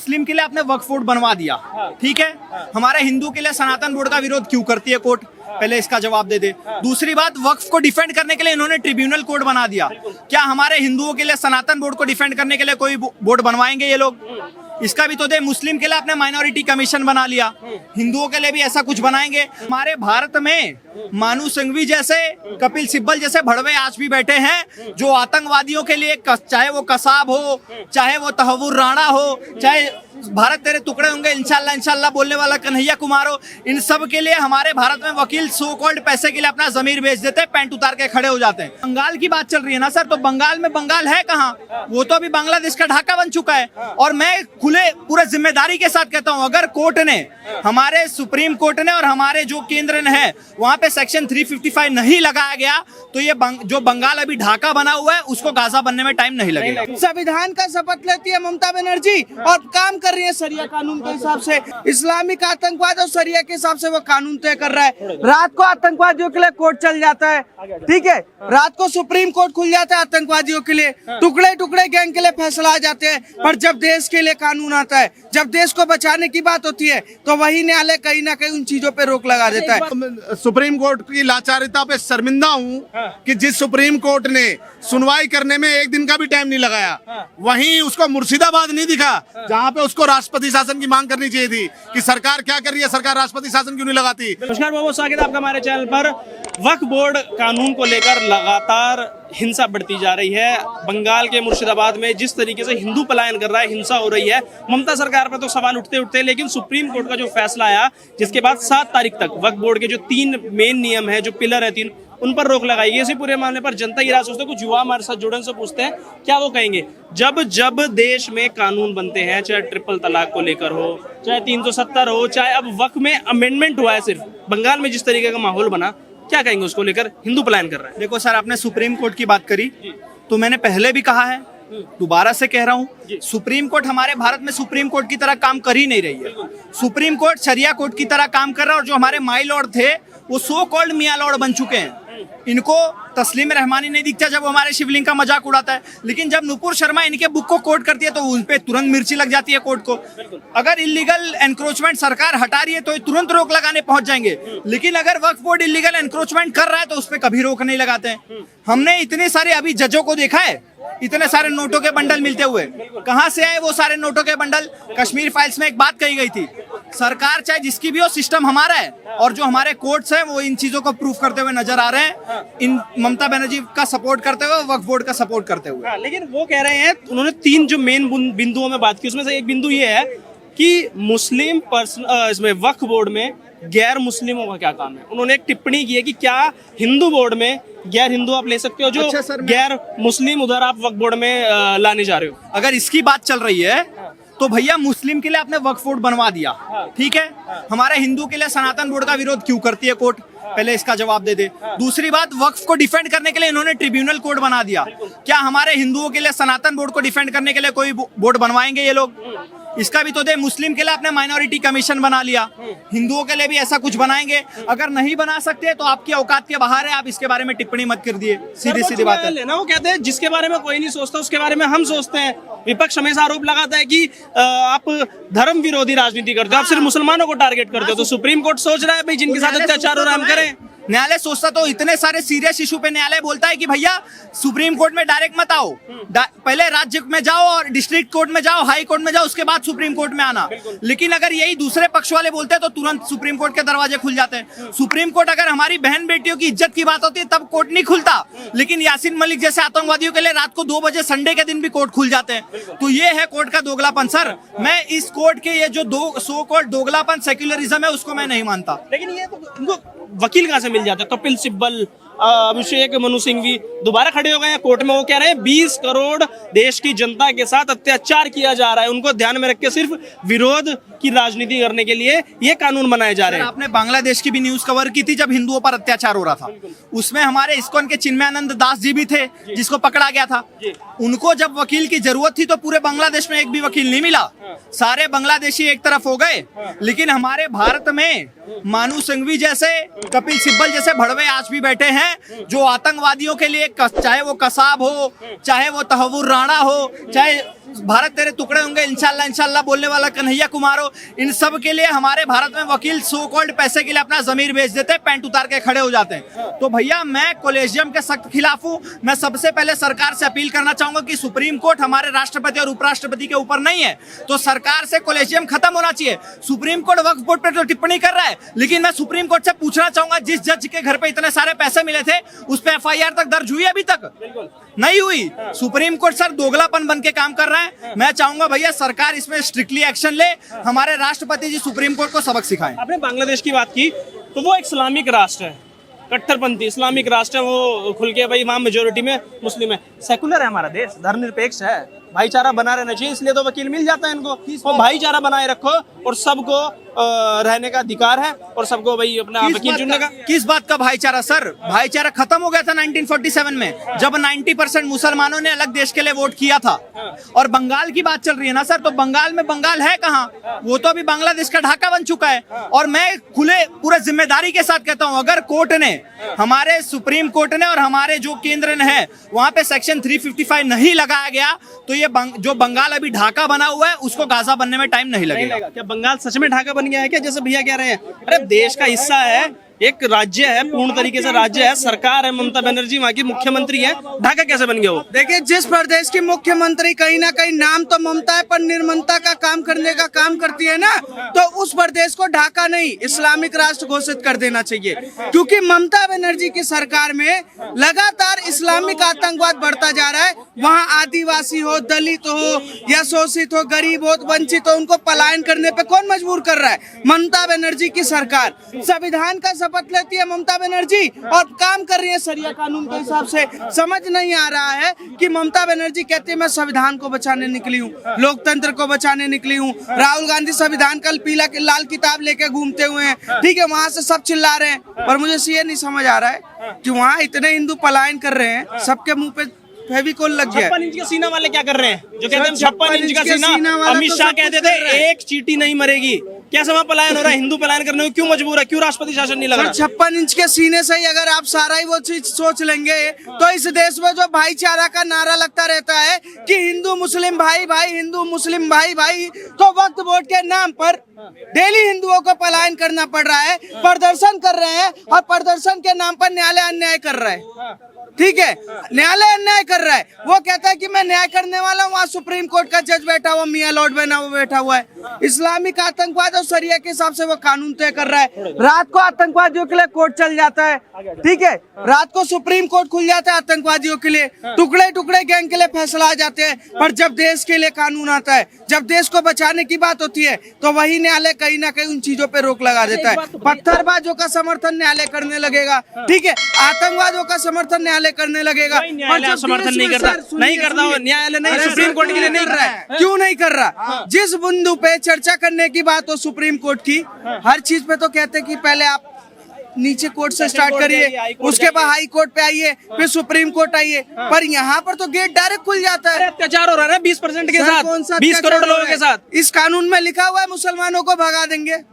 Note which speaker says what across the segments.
Speaker 1: मुस्लिम के लिए आपने वक्फ बोर्ड बनवा दिया, ठीक है, हमारे हिंदू के लिए सनातन बोर्ड का विरोध क्यों करती है कोर्ट? पहले इसका जवाब दे दे। दूसरी बात, वक्फ को डिफेंड करने के लिए इन्होंने ट्रिब्यूनल कोड बना दिया। क्या हमारे हिंदुओं के लिए सनातन बोर्ड को डिफेंड करने के लिए कोई बोर्ड बनवाएंगे ये लोग? इसका भी तो दे। मुस्लिम के लिए आपने माइनॉरिटी कमीशन बना लिया, हिंदुओं के लिए भी ऐसा कुछ बनाएंगे? हमारे भारत में मानू सिंघवी जैसे, कपिल सिब्बल जैसे भड़वे आज भी बैठे हैं जो आतंकवादियों के लिए, चाहे वो कसाब हो, चाहे वो तहव्वुर राणा हो, चाहे भारत तेरे टुकड़े होंगे इंशाल्लाह इंशाल्लाह बोलने वाला कन्हैया कुमार हो, इन सब के लिए हमारे भारत में वकील सो कॉल्ड पैसे के लिए अपना जमीर बेच देते हैं, पैंट उतार के खड़े हो जाते हैं। बंगाल की बात चल रही है ना सर, तो बंगाल में बंगाल है कहाँ? वो तो अभी बांग्लादेश का ढाका बन चुका है। और मैं खुले पूरे जिम्मेदारी के साथ कहता हूँ, अगर कोर्ट ने, हमारे सुप्रीम कोर्ट ने और हमारे जो केंद्र ने है वहां पे सेक्शन 355 नहीं लगाया गया तो ये जो बंगाल अभी ढाका बना हुआ है उसको गाजा बनने में टाइम नहीं लगेगा।
Speaker 2: संविधान का शपथ लेती है ममता बनर्जी और काम कर रही है शरिया कानून के हिसाब से। इस्लामिक आतंकवाद और शरिया के हिसाब से वो कानून तय कर रहा है। रात को आतंकवादियों के लिए कोर्ट चल जाता है, ठीक है, रात को सुप्रीम कोर्ट खुल जाता है आतंकवादियों के लिए, टुकड़े टुकड़े गैंग के लिए फैसला आ जाते हैं। पर जब देश के लिए कानून आता है, जब देश को बचाने की बात होती है, तो वही न्यायालय कहीं ना कहीं उन चीजों पे रोक लगा देता है।
Speaker 3: सुप्रीम कोर्ट की लाचारिता पे शर्मिंदा हूँ कि जिस सुप्रीम कोर्ट ने सुनवाई करने में एक दिन का भी टाइम नहीं लगाया, वहीं उसको मुर्शिदाबाद नहीं दिखा जहाँ पे उसको राष्ट्रपति शासन की मांग करनी चाहिए थी कि सरकार क्या कर रही है, सरकार राष्ट्रपति शासन क्यों नहीं लगाती।
Speaker 4: नमस्कार, बहुत बहुत स्वागत है आपका हमारे चैनल पर। वक्फ बोर्ड कानून को लेकर लगातार हिंसा बढ़ती जा रही है। बंगाल के मुर्शिदाबाद में जिस तरीके से हिंदू पलायन कर रहा है, हिंसा हो रही है, ममता सरकार पर तो सवाल उठते उठते, लेकिन सुप्रीम कोर्ट का जो फैसला आया जिसके बाद 7 तारीख तक वक्फ बोर्ड के जो 3 मेन नियम है, जो पिलर है 3, उन पर रोक लगाई गई। इसी पूरे मामले पर जनता की राय सोचते हैं, कुछ युवा हमारे साथ जुड़े, से पूछते हैं क्या वो कहेंगे। जब जब देश में कानून बनते हैं, चाहे ट्रिपल तलाक को लेकर हो, चाहे 370 हो, चाहे अब वक्फ में अमेंडमेंट हुआ है, सिर्फ बंगाल में जिस तरीके का माहौल बना, क्या कहेंगे उसको लेकर? हिंदू पलायन कर रहा है।
Speaker 1: देखो सर, आपने सुप्रीम कोर्ट की बात करी तो मैंने पहले भी कहा है, दोबारा से कह रहा हूँ, सुप्रीम कोर्ट हमारे भारत में सुप्रीम कोर्ट की तरह काम कर ही नहीं रही है। सुप्रीम कोर्ट शरिया कोर्ट की तरह काम कर रहा है और जो हमारे माई लॉर्ड थे वो सो कॉल्ड मियाँ लॉर्ड बन चुके हैं। इनको तस्लीम रहमानी नहीं दिखता जब वो हमारे शिवलिंग का मजाक उड़ाता है, लेकिन जब नुपुर शर्मा इनके बुक को कोट करती है तो उन पे तुरंत मिर्ची लग जाती है कोर्ट को। अगर इलीगल एनक्रोचमेंट सरकार हटा रही है तो तुरंत रोक लगाने पहुंच जाएंगे, लेकिन अगर वक्फ बोर्ड इलीगल एनक्रोचमेंट कर रहा है तो उस पर कभी रोक नहीं लगाते हैं। हमने इतने सारे अभी जजों को देखा है, इतने सारे नोटों के बंडल मिलते हुए, कहां से आए वो सारे नोटों के बंडल? कश्मीर फाइल्स में एक बात कही गई थी, सरकार चाहे जिसकी भी हो, सिस्टम हमारा है और जो हमारे कोर्ट्स हैं वो इन चीजों को प्रूफ करते हुए नजर आ रहे हैं, इन ममता बनर्जी का सपोर्ट करते हुए, वक्फ बोर्ड का सपोर्ट करते हुए।
Speaker 4: लेकिन वो कह रहे हैं, उन्होंने 3 जो मेन बिंदुओं में बात की, उसमें से एक बिंदु ये है कि मुस्लिम पर्सन, इसमें वक्फ बोर्ड में गैर मुस्लिमों का क्या काम है। उन्होंने एक टिप्पणी की है कि क्या हिंदू बोर्ड में गैर हिंदू आप ले सकते हो, जो
Speaker 1: अच्छा सर,
Speaker 4: गैर मुस्लिम उधर आप वक्फ बोर्ड में लाने जा रहे हो।
Speaker 1: अगर इसकी बात चल रही है तो भैया मुस्लिम के लिए आपने वक्फ बोर्ड बनवा दिया, ठीक है, हमारे हिंदू के लिए सनातन बोर्ड का विरोध क्यों करती है कोर्ट? पहले इसका जवाब दे दे। दूसरी बात, वक्फ को डिफेंड करने के लिए इन्होंने ट्रिब्यूनल कोड बना दिया। क्या हमारे हिंदुओं के लिए सनातन बोर्ड को डिफेंड करने के लिए कोई बोर्ड बनवाएंगे ये लोग? इसका भी तो दे। मुस्लिम के लिए आपने माइनॉरिटी कमीशन बना लिया, हिंदुओं के लिए भी ऐसा कुछ बनाएंगे? अगर नहीं बना सकते तो आपकी औकात के बाहर है, आप इसके बारे में टिप्पणी मत कर दिए, सीधी सीधी बात है
Speaker 4: ना। वो कहते हैं जिसके बारे में कोई नहीं सोचता उसके बारे में हम सोचते हैं। विपक्ष हमेशा आरोप लगाता है कि आप धर्म विरोधी राजनीति करते हो, आप सिर्फ मुसलमानों को टारगेट करते हो। तो सुप्रीम कोर्ट सोच रहा है भाई जिनके साथ अत्याचार हो रहा है हम करें।
Speaker 1: न्यायालय सोचता तो इतने सारे सीरियस इशू पे न्यायालय बोलता है कि भैया सुप्रीम कोर्ट में डायरेक्ट मत आओ, पहले राज्य में जाओ और डिस्ट्रिक्ट कोर्ट में जाओ, हाई कोर्ट में जाओ, उसके बाद सुप्रीम कोर्ट में आना। लेकिन अगर यही दूसरे पक्ष वाले बोलते हैं तो तुरंत सुप्रीम कोर्ट के दरवाजे खुल जाते हैं। सुप्रीम कोर्ट, अगर हमारी बहन बेटियों की इज्जत की बात होती है तब कोर्ट नहीं खुलता, लेकिन यासीन मलिक जैसे आतंकवादियों के लिए रात को 2 बजे संडे के दिन भी कोर्ट खुल जाते हैं। तो ये है कोर्ट का दोगलापन सर। मैं इस कोर्ट के ये जो सो कॉल्ड दोगलापन, सेक्युलरिज्म है, उसको मैं नहीं मानता।
Speaker 4: लेकिन ये तो वकील कहाँ से मिल जाते हैं? कपिल सिब्बल, अभिषेक मनु सिंघवी दोबारा खड़े हो गए हैं कोर्ट में। वो कह रहे हैं 20 करोड़ देश की जनता के साथ अत्याचार किया जा रहा है, उनको ध्यान में रख के सिर्फ विरोध की राजनीति करने के लिए ये कानून बनाए जा रहे हैं।
Speaker 1: आपने बांग्लादेश की भी न्यूज कवर की थी जब हिंदुओं पर अत्याचार हो रहा था, उसमें हमारे इस्कॉन के चिन्मयानंद दास जी भी थे जिसको पकड़ा गया था। उनको जब वकील की जरूरत थी तो पूरे बांग्लादेश में एक भी वकील नहीं मिला, सारे बांग्लादेशी एक तरफ हो गए। लेकिन हमारे भारत में मानू सिंघवी जैसे, कपिल सिब्बल जैसे भड़वे आज भी बैठे हैं हैं जो आतंकवादियों के लिए चाहे वो कसाब हो, चाहे वो तहव्वुर राणा हो, चाहे भारत तेरे टुकड़े होंगे इंशाल्लाह इंशाल्लाह बोलने वाला कन्हैया कुमार हो, इन सब के लिए हमारे भारत में वकील सो कॉल्ड पैसे के लिए अपना जमीर बेच देते हैं, पैंट उतार के खड़े हो जाते हैं। तो भैया मैं कॉलेजियम के सख्त खिलाफ हूं। मैं सबसे पहले सरकार से अपील करना चाहूंगा कि सुप्रीम कोर्ट हमारे राष्ट्रपति और उपराष्ट्रपति के ऊपर नहीं है, तो सरकार से कॉलेजियम खत्म होना चाहिए। सुप्रीम कोर्ट वक्फ बोर्ड पर तो टिप्पणी कर रहा है, लेकिन मैं सुप्रीम कोर्ट से पूछना चाहूंगा जिस जज के घर पे इतने सारे पैसे मिले थे उस पर FIR तक दर्ज हुई? अभी तक नहीं हुई। सुप्रीम कोर्ट सर दोगलापन बन के काम कर रहा है। मैं चाहूंगा भैया सरकार इसमें स्ट्रिक्टली एक्शन ले, हमारे राष्ट्रपति जी सुप्रीम कोर्ट को सबक सिखाएं।
Speaker 4: आपने बांग्लादेश की बात की तो वो एक इस्लामिक राष्ट्र है, कट्टरपंथी इस्लामिक राष्ट्र है, वो खुल के भाई वहाँ मेजोरिटी में मुस्लिम है। सेकुलर है हमारा देश, धर्मनिरपेक्ष है, भाईचारा बना रहना चाहिए, इसलिए तो वकील मिल जाता है इनको। और भाईचारा बनाए रखो और सबको रहने का अधिकार है और सबको भाई अपना वकील चुनने का।
Speaker 1: किस बात का भाईचारा सर? भाईचारा खत्म हो गया था 1947 में जब 90% मुसलमानों ने अलग देश के लिए वोट किया था। और बंगाल की बात चल रही है ना सर, तो बंगाल में बंगाल है कहाँ? वो तो अभी बांग्लादेश का ढाका बन चुका है। और मैं खुले पूरे जिम्मेदारी के साथ कहता हूँ, अगर कोर्ट ने, हमारे सुप्रीम कोर्ट ने और हमारे जो केंद्र ने है वहां पे सेक्शन 355 नहीं लगाया गया तो ये जो बंगाल अभी ढाका बना हुआ है उसको गाजा बनने में टाइम नहीं लगेगा।
Speaker 4: क्या बंगाल सच में ढाका बन गया है क्या, जैसे भैया कह रहे हैं? अरे देश का हिस्सा है, एक राज्य है, पूर्ण तरीके से राज्य है, सरकार है, ममता बनर्जी वहाँ की मुख्यमंत्री है, ढाका कैसे बन गया वो?
Speaker 2: देखिए, जिस प्रदेश की मुख्यमंत्री कहीं ना कहीं नाम तो ममता है पर निर्ममता का काम करने का काम करती है ना, तो उस प्रदेश को ढाका नहीं इस्लामिक राष्ट्र घोषित कर देना चाहिए। क्योंकि ममता बनर्जी की सरकार में लगातार इस्लामिक आतंकवाद बढ़ता जा रहा है। वहाँ आदिवासी हो, दलित हो या शोषित हो, गरीब हो, वंचित हो, उनको पलायन करने पे कौन मजबूर कर रहा है? ममता बनर्जी की सरकार। संविधान का शपथ लेती है ममता बनर्जी और काम कर रही है शरिया कानून के हिसाब से। समझ नहीं आ रहा है कि ममता बनर्जी कहती है मैं संविधान को बचाने निकली हूँ, लोकतंत्र को बचाने निकली हूँ। राहुल गांधी संविधान का लाल किताब लेके घूमते हुए हैं, ठीक है, वहाँ से सब चिल्ला रहे हैं। पर मुझे ये नहीं समझ आ रहा है कि वहाँ इतने हिंदू पलायन कर रहे हैं, सबके मुंह पे फेविकोल लग गया।
Speaker 4: 56 इंच का सीना वाले क्या कर रहे हैं जो कहते हैं 56 इंच का सीना? अमित शाह कहते थे एक चींटी नहीं मरेगी। कैसे वहाँ पलायन हो रहा है? हिंदू पलायन करने में क्यों मजबूर है? क्यों राष्ट्रपति शासन नहीं लग रहा?
Speaker 2: 56 इंच के सीने से ही अगर आप सारा ही वो चीज सोच लेंगे तो इस देश में जो भाईचारा का नारा लगता रहता है कि हिंदू मुस्लिम भाई भाई, हिंदू मुस्लिम भाई भाई, तो वक्फ बोर्ड के नाम पर डेली हिंदुओं को पलायन करना पड़ रहा है, प्रदर्शन कर रहे हैं और प्रदर्शन के नाम पर न्यायालय अन्याय कर रहा है। ठीक है, न्यायालय अन्याय कर रहा है। वो कहता है कि मैं न्याय करने वाला हूँ, वहाँ सुप्रीम कोर्ट का जज बैठा हुआ, मियां लॉर्ड बना वो बैठा हुआ है। इस्लामिक आतंकवाद और शरिया के हिसाब से वो कानून तय कर रहा है। रात को आतंकवादियों के लिए कोर्ट चल जाता है, ठीक है, रात को सुप्रीम कोर्ट खुल जाता है आतंकवादियों के लिए, टुकड़े टुकड़े गैंग के लिए फैसला आ जाते हैं। पर जब देश के लिए कानून आता है, जब देश को बचाने की बात होती है, तो वही न्यायालय कहीं ना कहीं उन चीजों पे रोक लगा देता है। पत्थरबाजों का समर्थन न्यायालय करने लगेगा, ठीक है, आतंकवादियों का समर्थन न्यायालय करने लगेगा।
Speaker 4: न्यायालय समर्थन नहीं करता, नहीं करता वो न्यायालय, नहीं सुप्रीम कोर्ट के लिए नहीं कर रहा है।
Speaker 2: क्यों नहीं कर रहा? जिस बिंदु पे चर्चा करने की बात हो सुप्रीम कोर्ट की, हर चीज पे तो कहते कि पहले आप नीचे कोर्ट से स्टार्ट करिए, उसके बाद हाई कोर्ट पे आइए, फिर सुप्रीम कोर्ट आइए। पर यहाँ पर तो गेट डायरेक्ट खुल जाता है।
Speaker 4: अत्याचार हो रहा है 20% के साथ, 20 करोड़ लोगों के साथ।
Speaker 2: इस कानून में लिखा हुआ है मुसलमानों को भगा देंगे,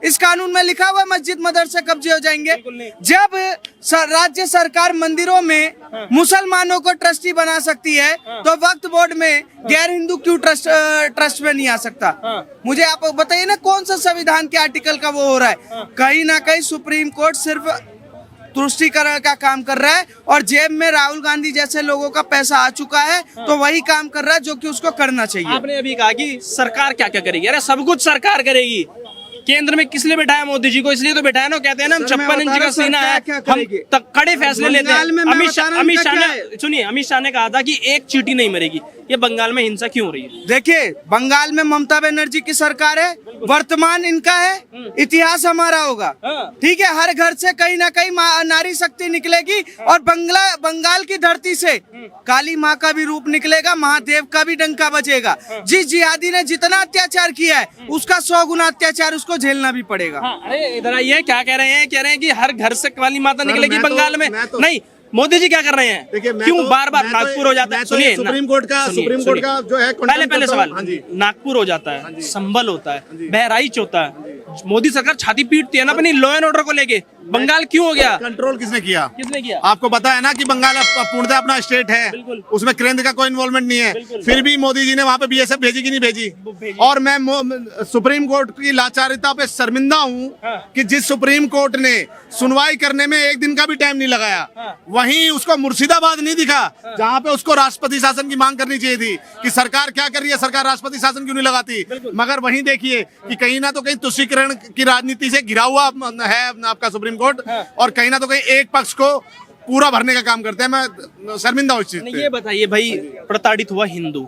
Speaker 2: इस कानून में लिखा हुआ है मस्जिद मदरसे कब्जे हो जाएंगे। जब राज्य सरकार मंदिरों में मुसलमानों को ट्रस्टी बना सकती है, तो वक्फ बोर्ड में गैर हिंदू क्यों ट्रस्ट में नहीं आ सकता? मुझे आप बताइए ना, कौन सा संविधान के आर्टिकल का वो हो रहा है? कहीं ना कहीं सुप्रीम कोर्ट सिर्फ तुष्टीकरण का काम कर रहा है और जेब में राहुल गांधी जैसे लोगों का पैसा आ चुका है, तो वही काम कर रहा है जो कि उसको करना चाहिए।
Speaker 4: आपने अभी कहा कि सरकार क्या क्या करेगी, अरे सब कुछ सरकार करेगी। केंद्र में किस लिए बैठाया मोदी जी को? इसलिए तो बैठाया ना, कहते हैं ना हम 56 इंच का सीना है, हम कड़े फैसले लेते हैं। अमित शाह ने कहा था कि एक चींटी नहीं मरेगी। ये बंगाल में हिंसा क्यों हो रही है?
Speaker 2: देखिए, बंगाल में ममता बनर्जी की सरकार है, वर्तमान इनका है, इतिहास हमारा होगा, ठीक है। हर घर से कहीं ना कहीं नारी शक्ति निकलेगी और बंगाल की धरती से काली माँ का भी रूप निकलेगा, महादेव का भी डंका बजेगा। जिस जिहादी ने जितना अत्याचार किया है, उसका 100 गुना अत्याचार उसको झेलना भी पड़ेगा।
Speaker 4: अरे इधर आइए, क्या कह रहे हैं? कह रहे हैं कि हर घर से काली माता निकलेगी बंगाल में। नहीं, मोदी जी क्या कर रहे हैं? क्यों बार बार नागपुर हो जाता है? सुनिए,
Speaker 3: सुप्रीम कोर्ट का जो है,
Speaker 4: पहले सवाल, नागपुर हो जाता है, संभल होता है, बहराइच होता है, मोदी सरकार छाती पीटती है ना अपनी लॉ एंड ऑर्डर को लेके। बंगाल क्यों हो गया?
Speaker 3: कंट्रोल किसने किया?
Speaker 4: किसने किया?
Speaker 3: आपको पता है ना कि बंगाल पूर्णतः अपना स्टेट है,
Speaker 4: बिल्कुल।
Speaker 3: उसमें केंद्र का कोई इन्वॉल्वमेंट नहीं है, फिर भी मोदी जी ने वहां पे बीएसएफ भेजी कि नहीं भेजी? और मैं सुप्रीम कोर्ट की लाचारिता पे शर्मिंदा हूँ कि जिस सुप्रीम कोर्ट ने सुनवाई करने में एक दिन का भी टाइम नहीं लगाया, वहीं उसको मुर्शिदाबाद नहीं दिखा जहाँ पे उसको राष्ट्रपति शासन की मांग करनी चाहिए थी कि सरकार क्या कर रही है, सरकार राष्ट्रपति शासन क्यों नहीं लगाती। मगर वहीं देखिए कि कहीं ना तो कहीं तुष्टीकरण की राजनीति से घिरा हुआ है आपका सुप्रीम कोर्ट, और कहीं ना तो कहीं एक पक्ष को पूरा भरने का काम करते हैं। मैं शर्मिंदा हूं इस चीज
Speaker 4: ये बताइए भाई, प्रताड़ित हुआ हिंदू,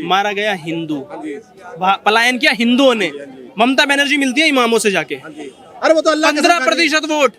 Speaker 4: मारा गया हिंदू, पलायन किया हिंदुओं ने, ममता बनर्जी मिलती है इमामों से जाके,
Speaker 3: अरे वो तो अल्लाह
Speaker 4: 15% वोट,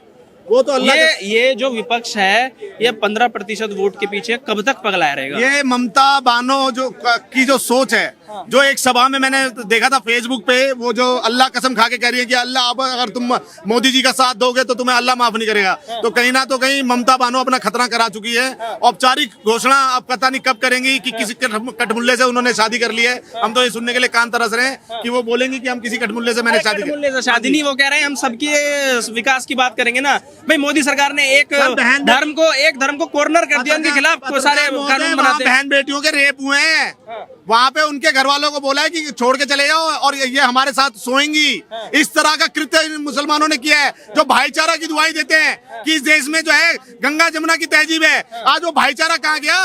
Speaker 3: वो तो अल्लाह
Speaker 4: ये जो विपक्ष है ये 15% वोट के पीछे कब तक पगलाया रहेगा?
Speaker 3: ये ममता बानो की जो सोच है, जो एक सभा में मैंने देखा था फेसबुक पे, वो जो अल्लाह कसम खा के कह रही है कि अल्लाह अब अगर तुम मोदी जी का साथ दोगे तो तुम्हें अल्लाह माफ नहीं करेगा। तो कहीं ना तो कहीं ममता बानो अपना खतरा करा चुकी है। औपचारिक घोषणा अब पता नहीं कब करेंगी कि किसी कठमुल्ले से उन्होंने शादी कर ली है। हम तो ये सुनने के लिए कान तरस रहे हैं कि वो बोलेंगी कि हम किसी कठमुल्ले से मैंने शादी
Speaker 4: कठमुल्ले से शादी नहीं, वो कह रहे हैं हम सबके विकास की बात करेंगे ना। भाई मोदी सरकार ने एक धर्म को कॉर्नर कर दिया, उनके खिलाफ सारे कानून बनाते हैं।
Speaker 3: बहन बेटियों के रेप हुए हैं, वहाँ पे उनके घर वालों को बोला है कि छोड़ के चले जाओ और ये हमारे साथ सोएंगी। इस तरह का कृत्य मुसलमानों ने किया है, जो भाईचारा की दुआई देते हैं कि इस देश में जो है गंगा जमुना की तहजीब है। आज वो भाईचारा कहाँ गया?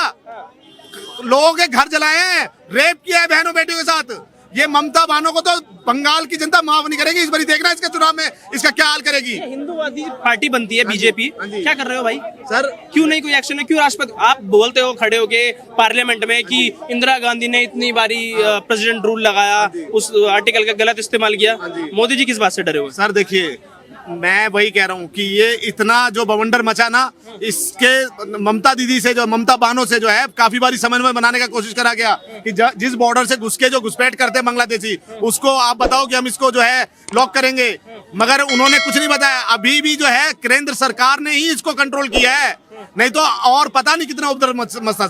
Speaker 3: लोगों के घर जलाए हैं, रेप किया है बहनों बेटियों के साथ। ये ममता बानो को तो बंगाल की जनता माफ नहीं करेगी। इस बार देखना इसके चुनाव में इसका क्या हाल करेगी।
Speaker 4: हिंदूवादी पार्टी बनती है बीजेपी, क्या कर रहे हो भाई?
Speaker 3: सर
Speaker 4: क्यों नहीं कोई एक्शन है? क्यों राष्ट्रपति आप बोलते हो खड़े होके पार्लियामेंट में कि इंदिरा गांधी ने इतनी बारी प्रेसिडेंट रूल लगाया, उस आर्टिकल का गलत इस्तेमाल किया, मोदी जी किस बात से डरे हुए?
Speaker 3: सर देखिए, मैं वही कह रहा हूँ कि ये इतना जो बवंडर मचा ना, इसके ममता दीदी से, जो ममता बानो से जो है काफी बारी समन्वय बनाने का कोशिश करा गया कि जिस बॉर्डर से घुस के जो घुसपैठ करते हैं बांग्लादेशी, उसको आप बताओ कि हम इसको जो है लॉक करेंगे, मगर उन्होंने कुछ नहीं बताया। अभी भी जो है केंद्र सरकार ने ही इसको कंट्रोल किया है, नहीं तो और पता नहीं कितना उपद्रव मचता।